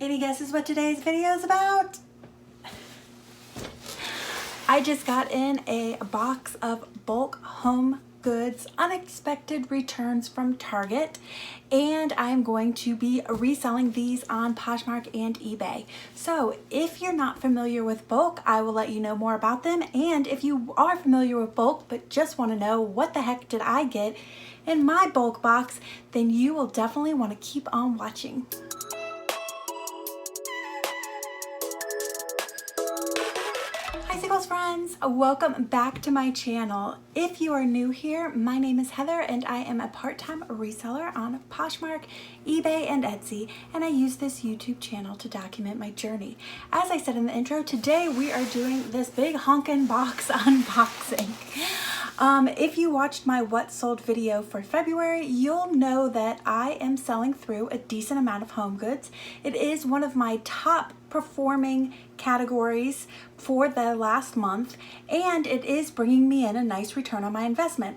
Any guesses what today's video is about? I just got in a box of bulk home goods unexpected returns from Target, and I'm going to be reselling these on Poshmark and eBay. So if you're not familiar with bulk, I will let you know more about them, and if you are familiar with bulk but just want to know what the heck did I get in my bulk box, then you will definitely want to keep on watching. Hi Singles friends, welcome back to my channel. If you are new here, my name is Heather and I am a part-time reseller on Poshmark, eBay, and Etsy, and I use this YouTube channel to document my journey. As I said in the intro, today we are doing this big honkin' box unboxing. If you watched my what sold video for February, you'll know that I am selling through a decent amount of home goods. It is one of my top performing categories for the last month, and it is bringing me in a nice return on my investment.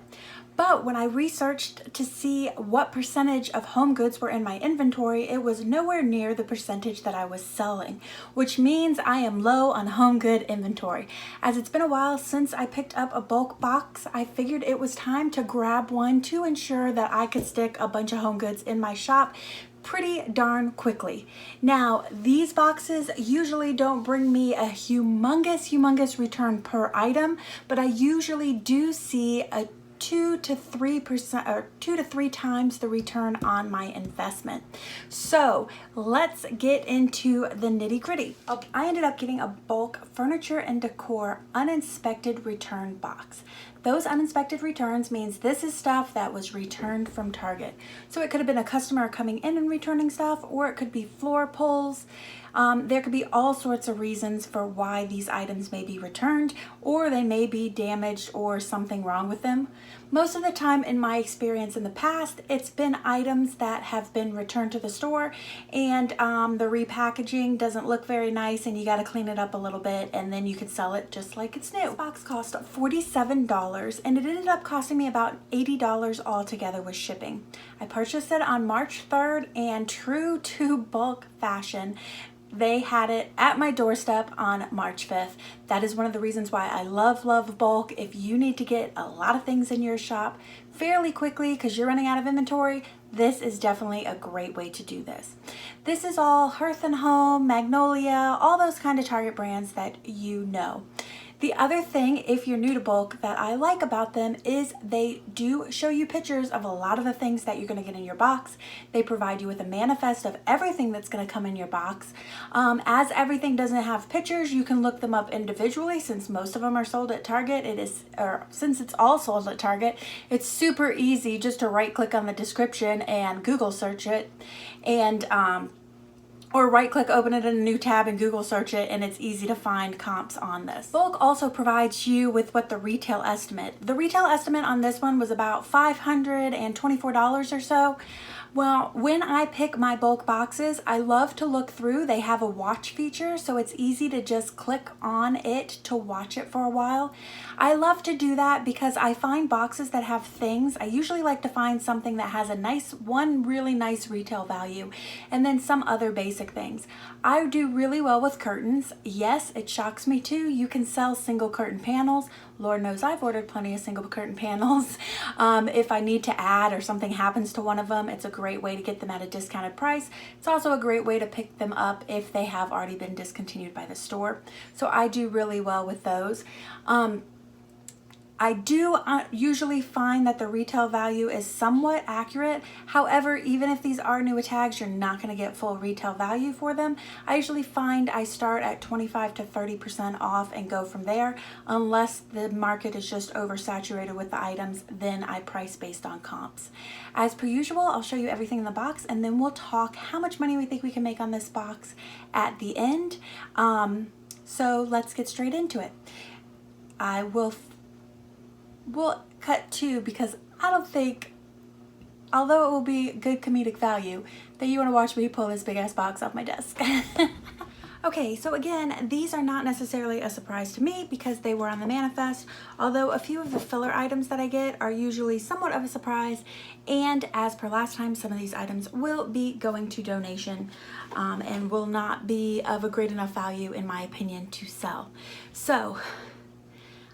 But when I researched to see what percentage of home goods were in my inventory, it was nowhere near the percentage that I was selling, which means I am low on home good inventory. As it's been a while since I picked up a bulk box, I figured it was time to grab one to ensure that I could stick a bunch of home goods in my shop pretty darn quickly. Now, these boxes usually don't bring me a humongous return per item, but I usually do see a 2 to 3% or 2 to 3 times the return on my investment. So let's get into the nitty-gritty. I ended up getting a bulk Furniture and Decor uninspected return box. Those uninspected returns means this is stuff that was returned from Target. So it could have been a customer coming in and returning stuff, or it could be floor pulls. There could be all sorts of reasons for why these items may be returned, or they may be damaged or something wrong with them. Most of the time in my experience in the past, it's been items that have been returned to the store and the repackaging doesn't look very nice and you got to clean it up a little bit and then you could sell it just like it's new. This box cost $47 and it ended up costing me about $80 altogether with shipping. I purchased it on March 3rd, and true to bulk fashion, they had it at my doorstep on March 5th. That is one of the reasons why I love bulk. If you need to get a lot of things in your shop fairly quickly because you're running out of inventory, this is definitely a great way to do this. This is all Hearth and Home, Magnolia, all those kind of Target brands that you know. The other thing, if you're new to bulk, that I like about them is they do show you pictures of a lot of the things that you're going to get in your box. They provide you with a manifest of everything that's going to come in your box. As everything doesn't have pictures, you can look them up individually. Since most of them are sold at Target, since it's all sold at Target, it's super easy just to right click on the description and Google search it, and or right click, open it in a new tab and Google search it, and it's easy to find comps on this. Bulk also provides you with what the retail estimate. The retail estimate on this one was about $524 or so. Well, when I pick my bulk boxes, I love to look through. They have a watch feature, so it's easy to just click on it to watch it for a while. I love to do that because I find boxes that have things. I usually like to find something that has one really nice retail value, and then some other basic things. I do really well with curtains. Yes, it shocks me too. You can sell single curtain panels. Lord knows I've ordered plenty of single curtain panels. If I need to add or something happens to one of them, it's a great way to get them at a discounted price. It's also a great way to pick them up if they have already been discontinued by the store. So I do really well with those. I do usually find that the retail value is somewhat accurate. However, even if these are newer tags, you're not going to get full retail value for them. I usually find I start at 25 to 30% off and go from there. Unless the market is just oversaturated with the items, then I price based on comps. As per usual, I'll show you everything in the box and then we'll talk how much money we think we can make on this box at the end. So let's get straight into it. We'll cut to, because I don't think, although it will be good comedic value, that you want to watch me pull this big ass box off my desk. Okay, so again, these are not necessarily a surprise to me because they were on the manifest, although a few of the filler items that I get are usually somewhat of a surprise, and as per last time, some of these items will be going to donation and will not be of a great enough value, in my opinion, to sell. So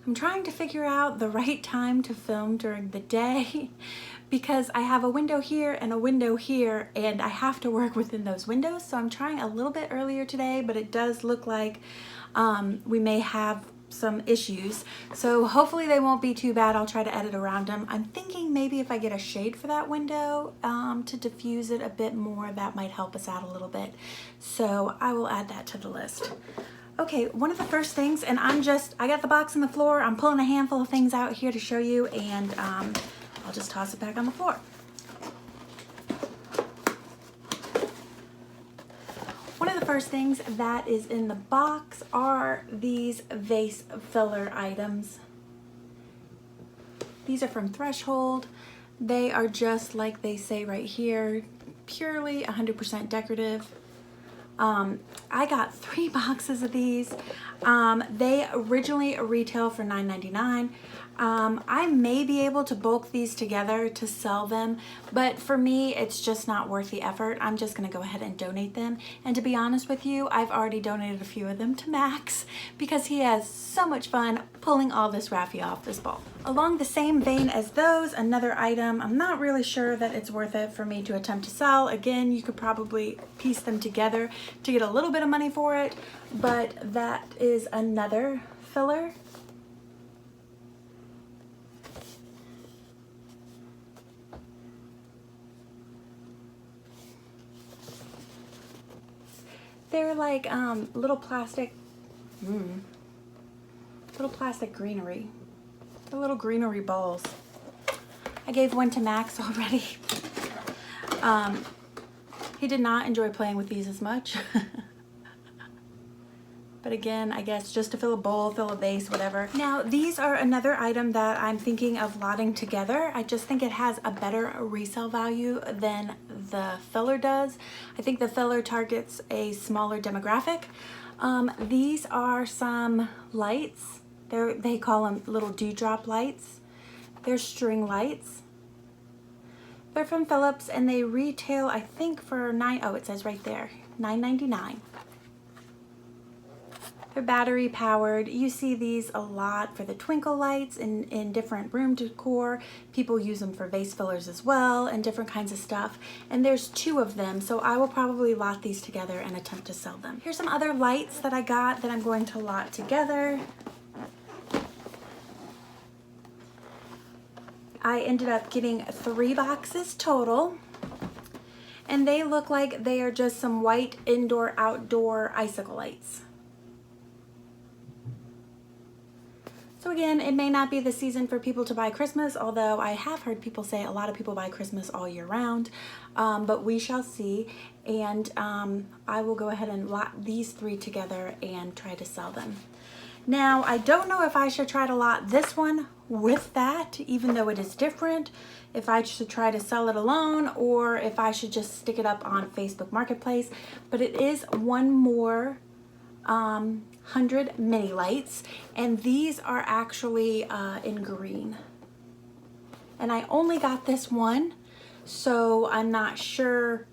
I'm trying to figure out the right time to film during the day because I have a window here and a window here, and I have to work within those windows. So I'm trying a little bit earlier today, but it does look like we may have some issues. So hopefully they won't be too bad. I'll try to edit around them. I'm thinking maybe if I get a shade for that window to diffuse it a bit more, that might help us out a little bit. So I will add that to the list. Okay, one of the first things, and I got the box on the floor. I'm pulling a handful of things out here to show you, and I'll just toss it back on the floor. One of the first things that is in the box are these vase filler items. These are from Threshold. They are just like they say right here, purely 100% decorative. I got 3 boxes of these. They originally retail for $9.99. I may be able to bulk these together to sell them, but for me, it's just not worth the effort. I'm just gonna go ahead and donate them. And to be honest with you, I've already donated a few of them to Max because he has so much fun pulling all this raffia off this ball. Along the same vein as those, another item, I'm not really sure that it's worth it for me to attempt to sell. Again, you could probably piece them together to get a little bit of money for it, but that is another filler. They're like little plastic greenery. They're little greenery balls. I gave one to Max already. He did not enjoy playing with these as much. But again, I guess just to fill a bowl, fill a vase, whatever. Now, these are another item that I'm thinking of lotting together. I just think it has a better resale value than the filler does. I think the filler targets a smaller demographic. These are some lights. They call them little dewdrop lights. They're string lights. They're from Philips and they retail, I think, for it says right there, $9.99. They're battery powered. You see these a lot for the twinkle lights in different room decor. People use them for vase fillers as well and different kinds of stuff. And there's 2 of them, so I will probably lot these together and attempt to sell them. Here's some other lights that I got that I'm going to lot together. I ended up getting 3 boxes total. And they look like they are just some white indoor-outdoor icicle lights. So again, it may not be the season for people to buy Christmas, although I have heard people say a lot of people buy Christmas all year round, but we shall see. And I will go ahead and lot these 3 together and try to sell them. Now, I don't know if I should try to lot this one with that, even though it is different, if I should try to sell it alone or if I should just stick it up on Facebook Marketplace, but it is one more 100 mini lights, and these are actually in green. And I only got this one, so I'm not sure.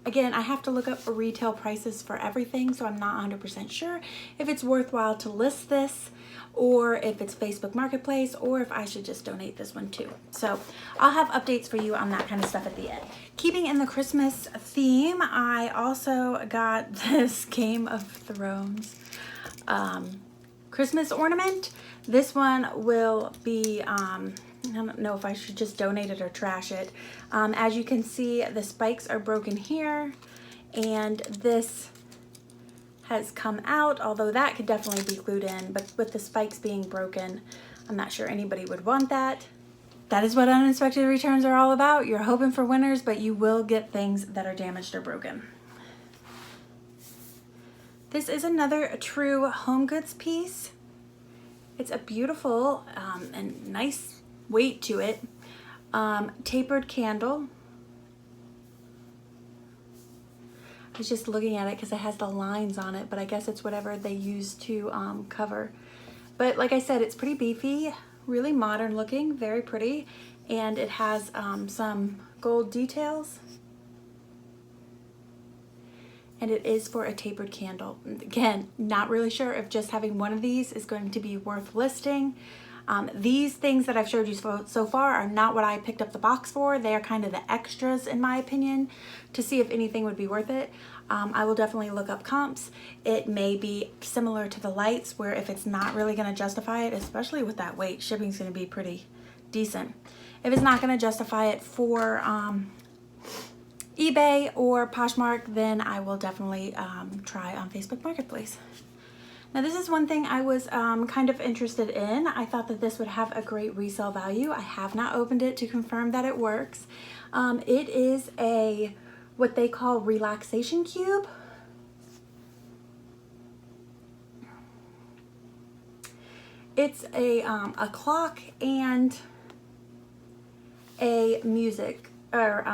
Again, I have to look up retail prices for everything, so I'm not 100% sure if it's worthwhile to list this or if it's Facebook Marketplace or if I should just donate this one too. So I'll have updates for you on that kind of stuff at the end. Keeping in the Christmas theme, I also got this Game of Thrones Christmas ornament. This one will be, I don't know if I should just donate it or trash it. As you can see, the spikes are broken here, and this has come out, although that could definitely be glued in, but with the spikes being broken, I'm not sure anybody would want that. That is what unexpected returns are all about. You're hoping for winners, but you will get things that are damaged or broken. This is another true home goods piece. It's a beautiful and nice weight to it. Tapered candle. was just looking at it because it has the lines on it, but I guess it's whatever they use to cover. But like I said, it's pretty beefy, really modern looking, very pretty, and it has some gold details. And it is for a tapered candle. Again, not really sure if just having one of these is going to be worth listing. These things that I've showed you so far are not what I picked up the box for. They are kind of the extras in my opinion to see if anything would be worth it. I will definitely look up comps. It may be similar to the lights where if it's not really going to justify it, especially with that weight, shipping's going to be pretty decent. If it's not going to justify it for eBay or Poshmark, then I will definitely try on Facebook Marketplace. Now this is one thing I was kind of interested in. I thought that this would have a great resale value. I have not opened it to confirm that it works. It is what they call relaxation cube. It's a clock and a music, or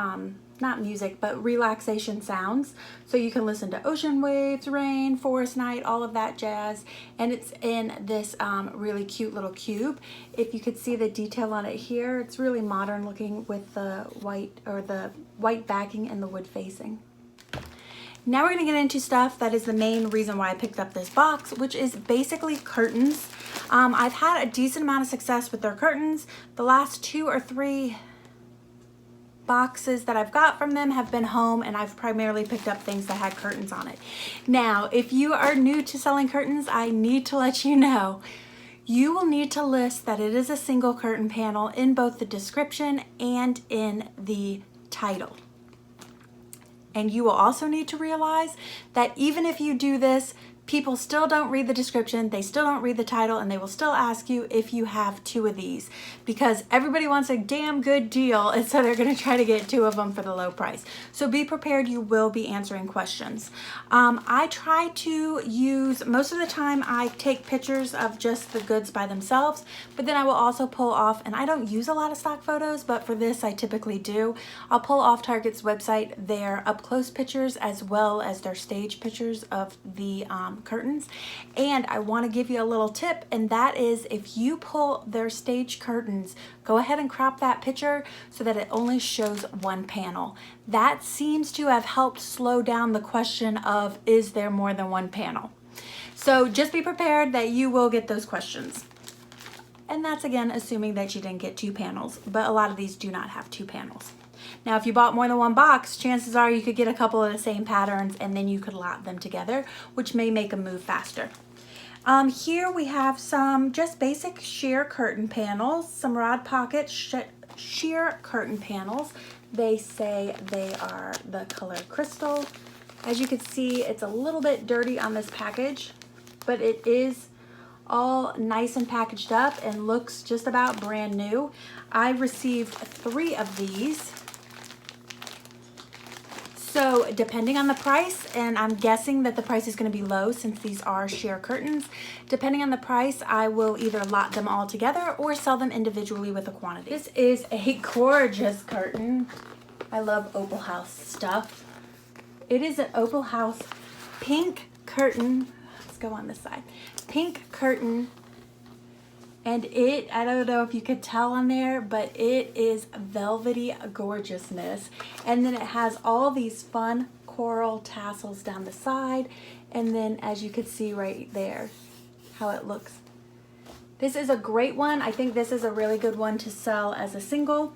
not music, but relaxation sounds. So you can listen to ocean waves, rain, forest night, all of that jazz. And it's in this really cute little cube. If you could see the detail on it here, it's really modern looking with the white backing and the wood facing. Now we're gonna get into stuff that is the main reason why I picked up this box, which is basically curtains. I've had a decent amount of success with their curtains. The last 2 or 3 boxes that I've got from them have been home, and I've primarily picked up things that had curtains on it. Now, if you are new to selling curtains, I need to let you know, you will need to list that it is a single curtain panel in both the description and in the title. And you will also need to realize that even if you do this, people still don't read the description, they still don't read the title, and they will still ask you if you have 2 of these because everybody wants a damn good deal, and so they're gonna try to get 2 of them for the low price. So be prepared, you will be answering questions. I try to use, most of the time I take pictures of just the goods by themselves, but then I will also pull off, and I don't use a lot of stock photos, but for this I typically do. I'll pull off Target's website their up close pictures as well as their stage pictures of the curtains. And I want to give you a little tip, and that is if you pull their stage curtains, go ahead and crop that picture so that it only shows 1 panel. That seems to have helped slow down the question of, is there more than 1 panel? So just be prepared that you will get those questions. And that's again assuming that you didn't get 2 panels, but a lot of these do not have 2 panels. Now, if you bought more than 1 box, chances are you could get a couple of the same patterns and then you could lot them together, which may make them move faster. Here we have some just basic sheer curtain panels, some rod pocket sheer curtain panels. They say they are the color crystal. As you can see, it's a little bit dirty on this package, but it is all nice and packaged up and looks just about brand new. I received 3 of these. So depending on the price, and I'm guessing that the price is going to be low since these are sheer curtains, depending on the price, I will either lot them all together or sell them individually with a quantity. This is a gorgeous curtain. I love Opal House stuff. It is an Opal House pink curtain. Let's go on this side. Pink curtain. And I don't know if you could tell on there, but it is velvety gorgeousness. And then it has all these fun coral tassels down the side. And then as you could see right there, how it looks. This is a great one. I think this is a really good one to sell as a single,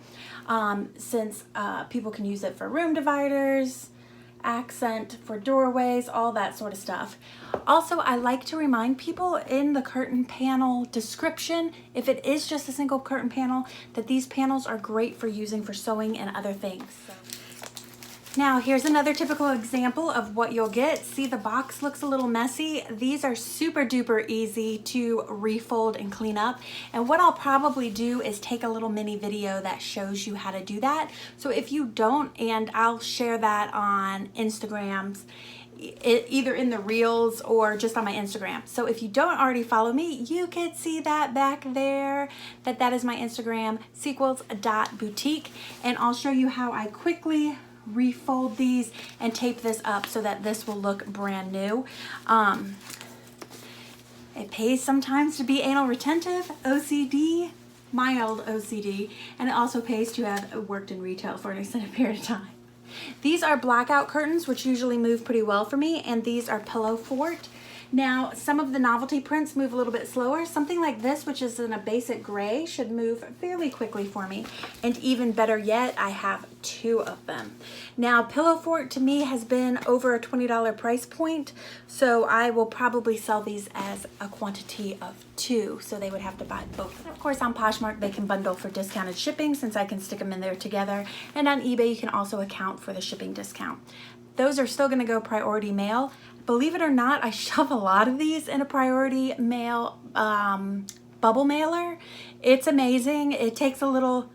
since people can use it for room dividers, accent for doorways, all that sort of stuff. Also, I like to remind people in the curtain panel description, if it is just a single curtain panel, that these panels are great for using for sewing and other things. Now, here's another typical example of what you'll get. See, the box looks a little messy. These are super duper easy to refold and clean up. And what I'll probably do is take a little mini video that shows you how to do that. So if you don't, and I'll share that on Instagrams, either in the reels or just on my Instagram. So if you don't already follow me, you can see that back there, that is my Instagram, sequels.boutique. And I'll show you how I quickly refold these and tape this up so that this will look brand new. It pays sometimes to be anal retentive, OCD, mild OCD, and it also pays to have worked in retail for an extended period of time. These are blackout curtains, which usually move pretty well for me, and these are Pillow Fort. Now, some of the novelty prints move a little bit slower. Something like this, which is in a basic gray, should move fairly quickly for me. And even better yet, I have 2 of them. Now, Pillow Fort to me has been over a $20 price point, so I will probably sell these as a quantity of 2, so they would have to buy both. And of course, on Poshmark, they can bundle for discounted shipping since I can stick them in there together. And on eBay, you can also account for the shipping discount. Those are still gonna go priority mail. Believe it or not, I shove a lot of these in a priority mail bubble mailer. It's amazing. It takes a little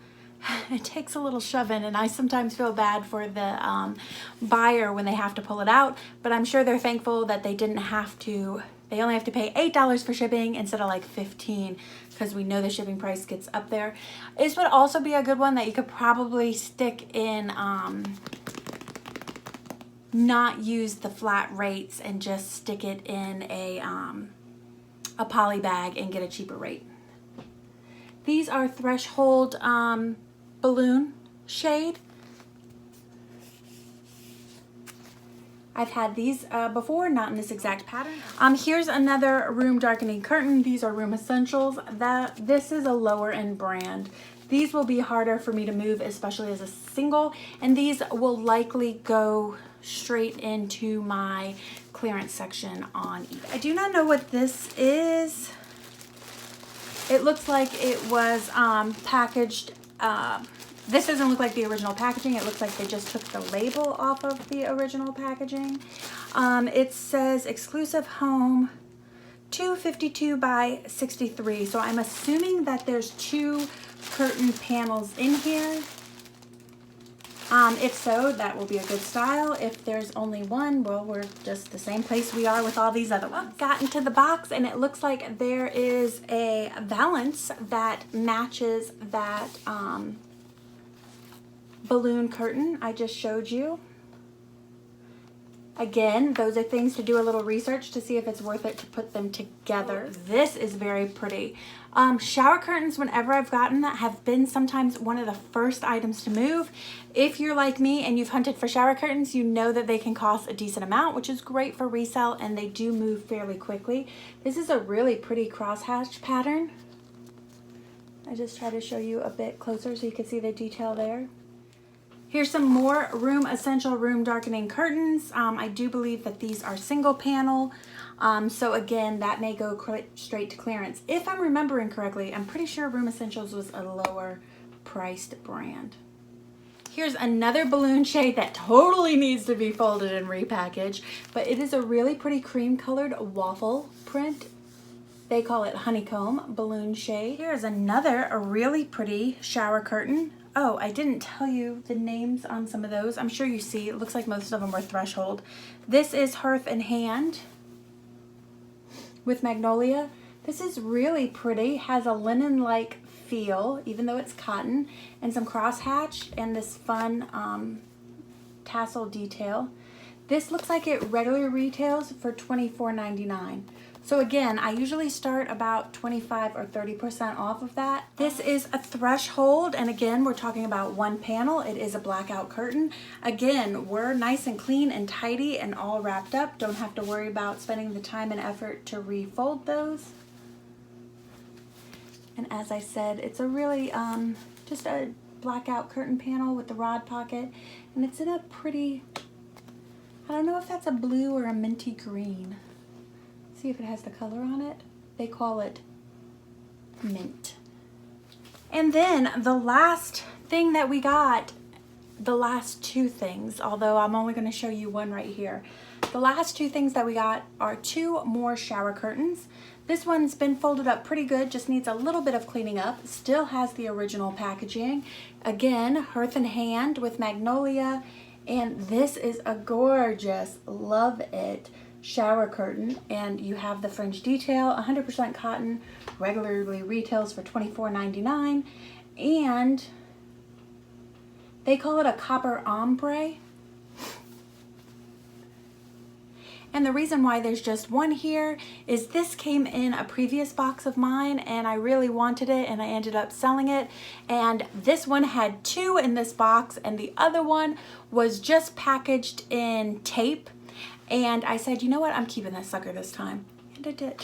shoving, and I sometimes feel bad for the buyer when they have to pull it out, but I'm sure they're thankful that they didn't have to. They only have to pay $8 for shipping instead of like $15, because we know the shipping price gets up there. This would also be a good one that you could probably stick in not use the flat rates and just stick it in a poly bag and get a cheaper rate. These are Threshold balloon shade. I've had these before, not in this exact pattern. Here's another room darkening curtain. These are Room Essentials. This is a lower end brand. These will be harder for me to move, especially as a single, and these will likely go straight into my clearance section on eBay. I do not know what this is. It looks like it was packaged. This doesn't look like the original packaging. It looks like they just took the label off of the original packaging. It says exclusive home 252 by 63. So I'm assuming that there's 2 curtain panels in here. If so, that will be a good style. If there's only one, well, we're just the same place we are with all these other ones. Got into the box, and it looks like there is a valance that matches that balloon curtain I just showed you. Again, those are things to do a little research to see if it's worth it to put them together. This is very pretty. Shower curtains, whenever I've gotten that, have been sometimes one of the first items to move. If you're like me and you've hunted for shower curtains, you know that they can cost a decent amount, which is great for resale, and they do move fairly quickly. This is a really pretty crosshatch pattern. I just try to show you a bit closer so you can see the detail there. Here's some more Room Essential room darkening curtains. I do believe that these are single panel. So again, that may go straight to clearance. If I'm remembering correctly, I'm pretty sure Room Essentials was a lower priced brand. Here's another balloon shade that totally needs to be folded and repackaged, but it is a really pretty cream colored waffle print. They call it honeycomb balloon shade. Here's another really pretty shower curtain. Oh, I didn't tell you the names on some of those. I'm sure you see. It looks like most of them are Threshold. This is Hearth and Hand with Magnolia. This is really pretty. Has a linen-like feel, even though it's cotton, and some crosshatch and this fun tassel detail. This looks like it regularly retails for $24.99. So again, I usually start about 25 or 30% off of that. This is a Threshold, and again, we're talking about one panel. It is a blackout curtain. Again, we're nice and clean and tidy and all wrapped up. Don't have to worry about spending the time and effort to refold those. And as I said, it's a really, just a blackout curtain panel with the rod pocket, and it's in a pretty, I don't know if that's a blue or a minty green. See if it has the color on it. They call it mint. And then the last thing that we got, the last 2 things, although I'm only going to show you one right here. The last 2 things that we got are 2 more shower curtains. This one's been folded up pretty good, just needs a little bit of cleaning up. Still has the original packaging. Again, Hearth and Hand with Magnolia. And this is a gorgeous, love it, shower curtain, and you have the fringe detail, 100% cotton, regularly retails for $24.99, and they call it a copper ombre. And the reason why there's just one here is this came in a previous box of mine and I really wanted it and I ended up selling it. And this one had 2 in this box and the other one was just packaged in tape. And I said, you know what, I'm keeping this sucker this time. And I did.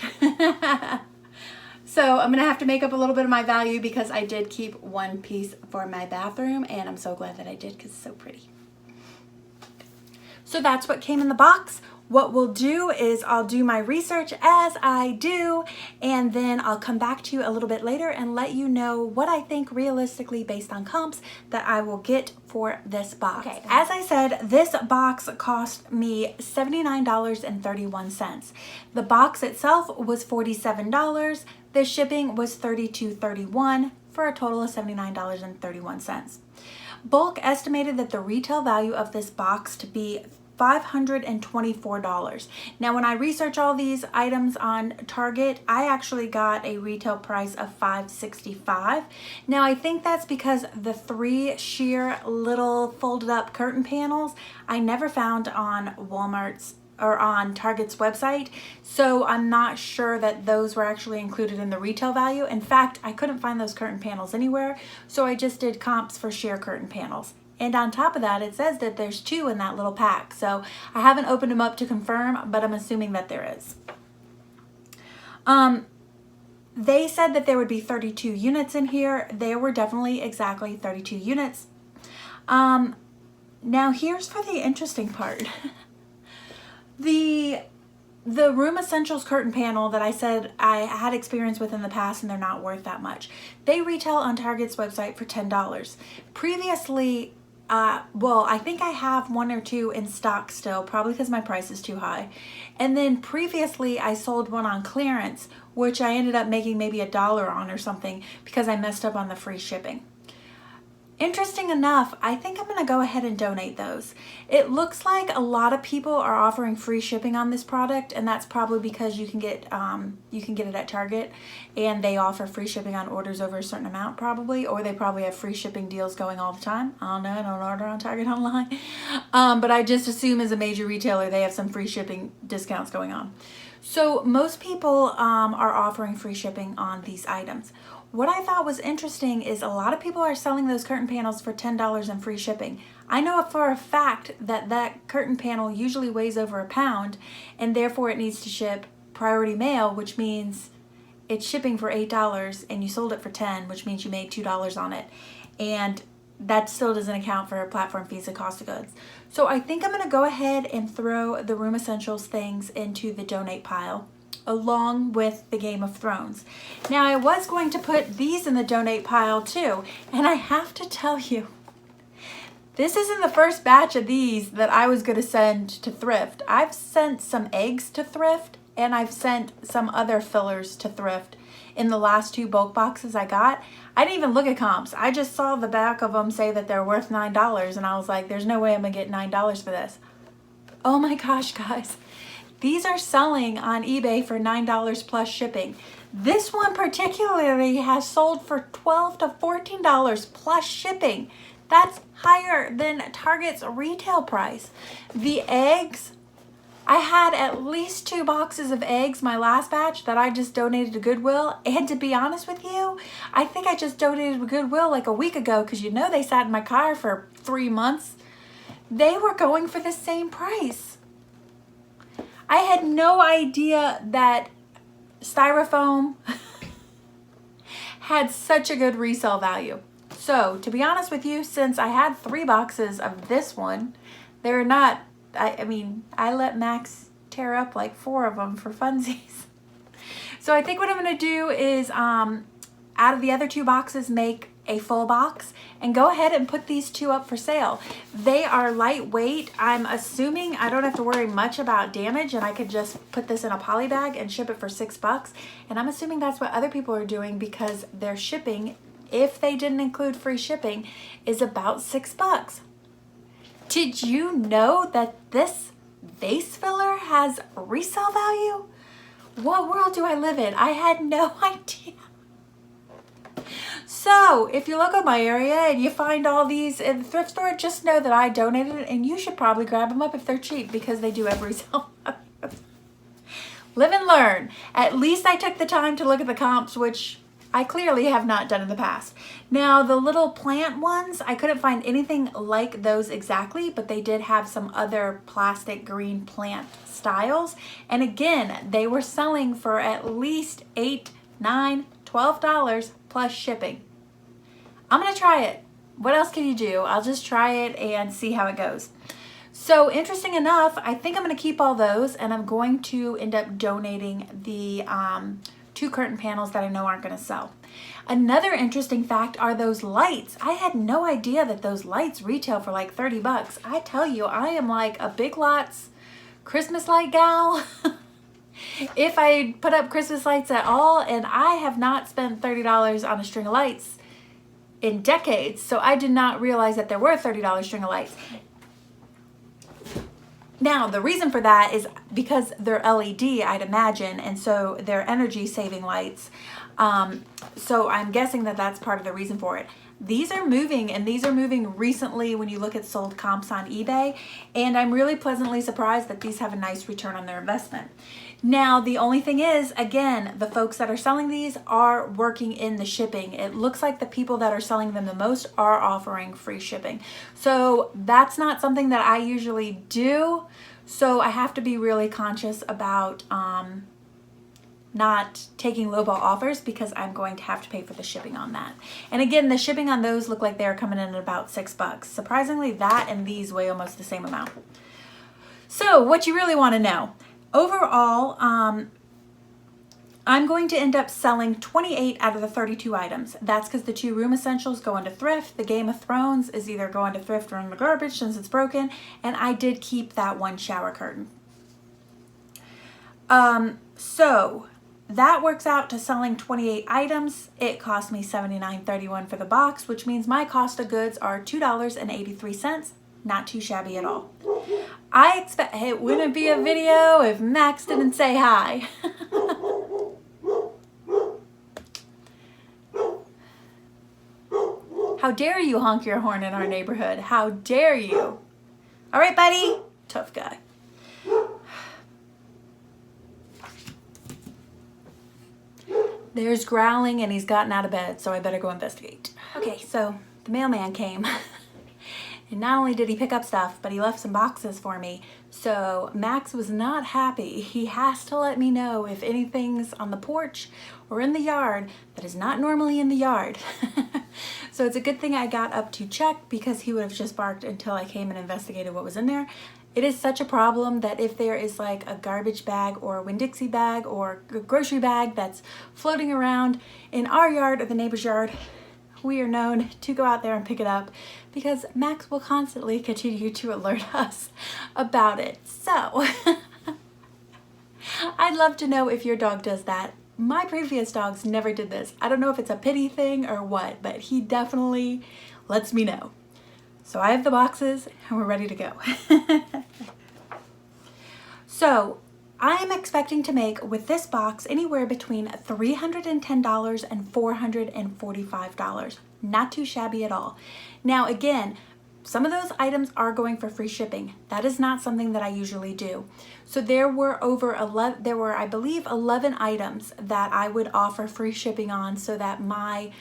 So I'm gonna have to make up a little bit of my value because I did keep one piece for my bathroom and I'm so glad that I did because it's so pretty. So that's what came in the box. What we'll do is I'll do my research as I do, and then I'll come back to you a little bit later and let you know what I think realistically based on comps that I will get for this box. Okay, as I said, this box cost me $79.31. The box itself was $47. The shipping was $32.31 for a total of $79.31. BULQ estimated that the retail value of this box to be $524. Now, when I research all these items on Target, I actually got a retail price of $565. Now, I think that's because the 3 sheer little folded up curtain panels I never found on Walmart's or on Target's website, so I'm not sure that those were actually included in the retail value. In fact, I couldn't find those curtain panels anywhere, so I just did comps for sheer curtain panels. And on top of that, it says that there's 2 in that little pack. So I haven't opened them up to confirm, but I'm assuming that there is. They said that there would be 32 units in here. There were definitely exactly 32 units. Now here's for the interesting part. The Room Essentials curtain panel that I said I had experience with in the past and they're not worth that much. They retail on Target's website for $10. Previously, well, I think I have 1 or 2 in stock still, probably because my price is too high. And then previously I sold one on clearance, which I ended up making maybe $1 on or something because I messed up on the free shipping. Interesting enough, I think I'm gonna go ahead and donate those. It looks like a lot of people are offering free shipping on this product, and that's probably because you can get it at Target, and they offer free shipping on orders over a certain amount probably, or they probably have free shipping deals going all the time. I don't know, I don't order on Target online, but I just assume as a major retailer they have some free shipping discounts going on. So most people are offering free shipping on these items. What I thought was interesting is a lot of people are selling those curtain panels for $10 and free shipping. I know for a fact that that curtain panel usually weighs over a pound and therefore it needs to ship priority mail, which means it's shipping for $8 and you sold it for $10, which means you made $2 on it. And that still doesn't account for platform fees and cost of goods. So I think I'm gonna go ahead and throw the Room Essentials things into the donate pile, along with the Game of Thrones. Now I was going to put these in the donate pile too, and I have to tell you, this isn't the first batch of these that I was gonna send to thrift. I've sent some eggs to thrift, and I've sent some other fillers to thrift in the last 2 bulk boxes I got. I didn't even look at comps. I just saw the back of them say that they're worth $9, and I was like, there's no way I'm gonna get $9 for this. Oh my gosh, guys. These are selling on eBay for $9 plus shipping. This one particularly has sold for $12 to $14 plus shipping. That's higher than Target's retail price. The eggs, I had at least 2 boxes of eggs my last batch that I just donated to Goodwill. And to be honest with you, I think I just donated to Goodwill like a week ago because you know they sat in my car for 3 months. They were going for the same price. I had no idea that styrofoam had such a good resale value. So to be honest with you, since I had 3 boxes of this one, they're not, I mean, I let Max tear up like 4 of them for funsies. So I think what I'm gonna do is out of the other 2 boxes, make a full box and go ahead and put these 2 up for sale. They are lightweight. I'm assuming I don't have to worry much about damage and I could just put this in a poly bag and ship it for $6. And I'm assuming that's what other people are doing because their shipping, if they didn't include free shipping, is about $6. Did you know that this vase filler has resale value? What world do I live in? I had no idea. So if you look at my area and you find all these in the thrift store, just know that I donated it and you should probably grab them up if they're cheap because they do have resale value. live and learn. At least I took the time to look at the comps, which I clearly have not done in the past. Now, the little plant ones, I couldn't find anything like those exactly, but they did have some other plastic green plant styles. And again, they were selling for at least $8, $9, $12 plus shipping. I'm gonna try it. What else can you do? I'll just try it and see how it goes. So interesting enough, I think I'm gonna keep all those, and I'm going to end up donating the 2 curtain panels that I know aren't gonna sell. Another interesting fact are those lights. I had no idea that those lights retail for like 30 bucks. I tell you, I am like a Big Lots Christmas light gal. If I put up Christmas lights at all, and I have not spent $30 on a string of lights in decades, so I did not realize that there were $30 string of lights. Now, the reason for that is because they're LED, I'd imagine, and so they're energy saving lights. So I'm guessing that that's part of the reason for it. These are moving, and these are moving recently when you look at sold comps on eBay, and I'm really pleasantly surprised that these have a nice return on their investment. Now, the only thing is, again, the folks that are selling these are working in the shipping. It looks like the people that are selling them the most are offering free shipping. So that's not something that I usually do. So I have to be really conscious about not taking lowball offers, because I'm going to have to pay for the shipping on that. And again, the shipping on those look like they're coming in at about $6. Surprisingly, that and these weigh almost the same amount. So what you really want to know, overall, I'm going to end up selling 28 out of the 32 items. That's because the 2 room essentials go into thrift. The Game of Thrones is either going to thrift or in the garbage since it's broken. And I did keep that 1 shower curtain. So that works out to selling 28 items. It cost me $79.31 for the box, which means my cost of goods are $2.83. Not too shabby at all. I expect it wouldn't be a video if Max didn't say hi. How dare you honk your horn in our neighborhood? How dare you? All right, buddy. Tough guy. There's growling and he's gotten out of bed, so I better go investigate. Okay, so the mailman came. And not only did he pick up stuff, but he left some boxes for me. So Max was not happy. He has to let me know if anything's on the porch or in the yard that is not normally in the yard. So it's a good thing I got up to check, because he would have just barked until I came and investigated what was in there. It is such a problem that if there is like a garbage bag or a Winn-Dixie bag or a grocery bag that's floating around in our yard or the neighbor's yard, we are known to go out there and pick it up, because Max will constantly continue to alert us about it. So I'd love to know if your dog does that. My previous dogs never did this. I don't know if it's a pity thing or what, but he definitely lets me know. So I have the boxes and we're ready to go. So I am expecting to make with this box anywhere between $310 and $445. Not too shabby at all. Now again, some of those items are going for free shipping. That is not something that I usually do. So there were I believe 11 items that I would offer free shipping on, so that my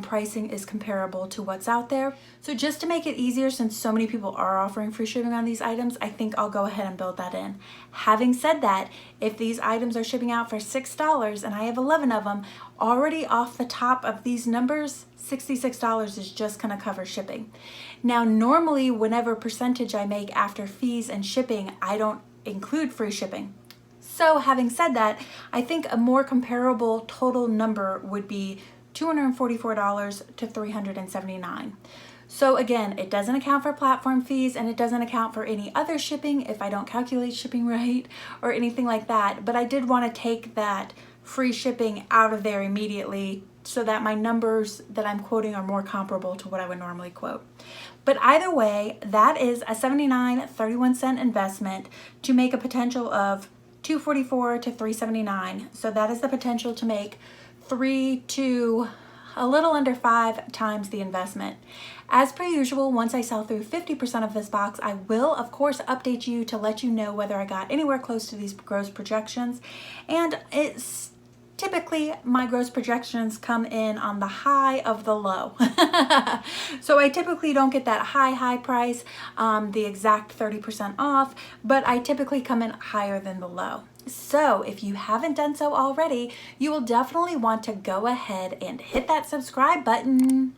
pricing is comparable to what's out there. So just to make it easier, since so many people are offering free shipping on these items, I think I'll go ahead and build that in. Having said that, if these items are shipping out for $6 and I have 11 of them, already off the top of these numbers, $66 is just gonna cover shipping. Now, normally whenever percentage I make after fees and shipping, I don't include free shipping. So having said that, I think a more comparable total number would be $244 to $379. So again, it doesn't account for platform fees, and it doesn't account for any other shipping if I don't calculate shipping right or anything like that. But I did want to take that free shipping out of there immediately, so that my numbers that I'm quoting are more comparable to what I would normally quote. But either way, that is a $79.31 investment to make a potential of $244 to $379. So that is the potential to make $3 to a little under 5 times the investment. As per usual, once I sell through 50% of this box, I will of course update you to let you know whether I got anywhere close to these gross projections. And it's typically my gross projections come in on the high of the low. So I typically don't get that high price, the exact 30% off, but I typically come in higher than the low. So if you haven't done so already, you will definitely want to go ahead and hit that subscribe button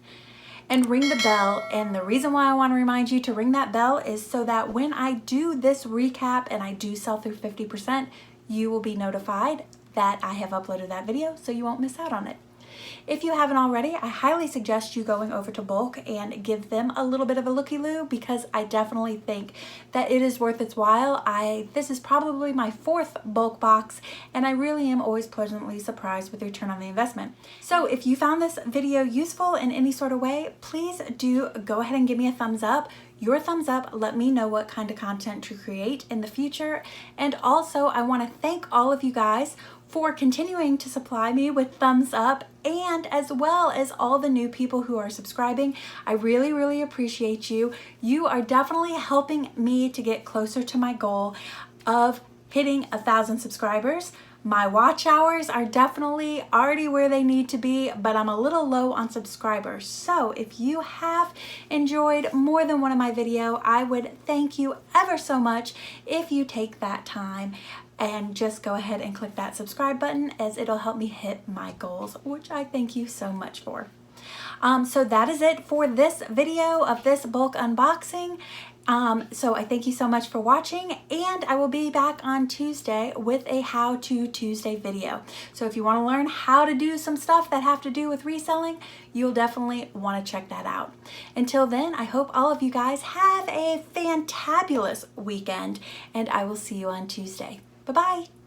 and ring the bell. And the reason why I want to remind you to ring that bell is so that when I do this recap and I do sell through 50%, you will be notified that I have uploaded that video, so you won't miss out on it. If you haven't already, I highly suggest you going over to BULQ and give them a little bit of a looky-loo, because I definitely think that it is worth its while. This is probably my 4th BULQ box, and I really am always pleasantly surprised with the return on the investment. So if you found this video useful in any sort of way, please do go ahead and give me a thumbs up. Your thumbs up let me know what kind of content to create in the future. And also, I want to thank all of you guys for continuing to supply me with thumbs up, and as well as all the new people who are subscribing. I really appreciate you. You are definitely helping me to get closer to my goal of hitting 1,000 subscribers. My watch hours are definitely already where they need to be, but I'm a little low on subscribers. So if you have enjoyed more than one of my videos, I would thank you ever so much if you take that time and just go ahead and click that subscribe button, as it'll help me hit my goals, which I thank you so much for. So that is it for this video of this BULQ unboxing. So I thank you so much for watching, and I will be back on Tuesday with a How To Tuesday video. So if you want to learn how to do some stuff that have to do with reselling, you'll definitely want to check that out. Until then, I hope all of you guys have a fantabulous weekend, and I will see you on Tuesday. Bye-bye.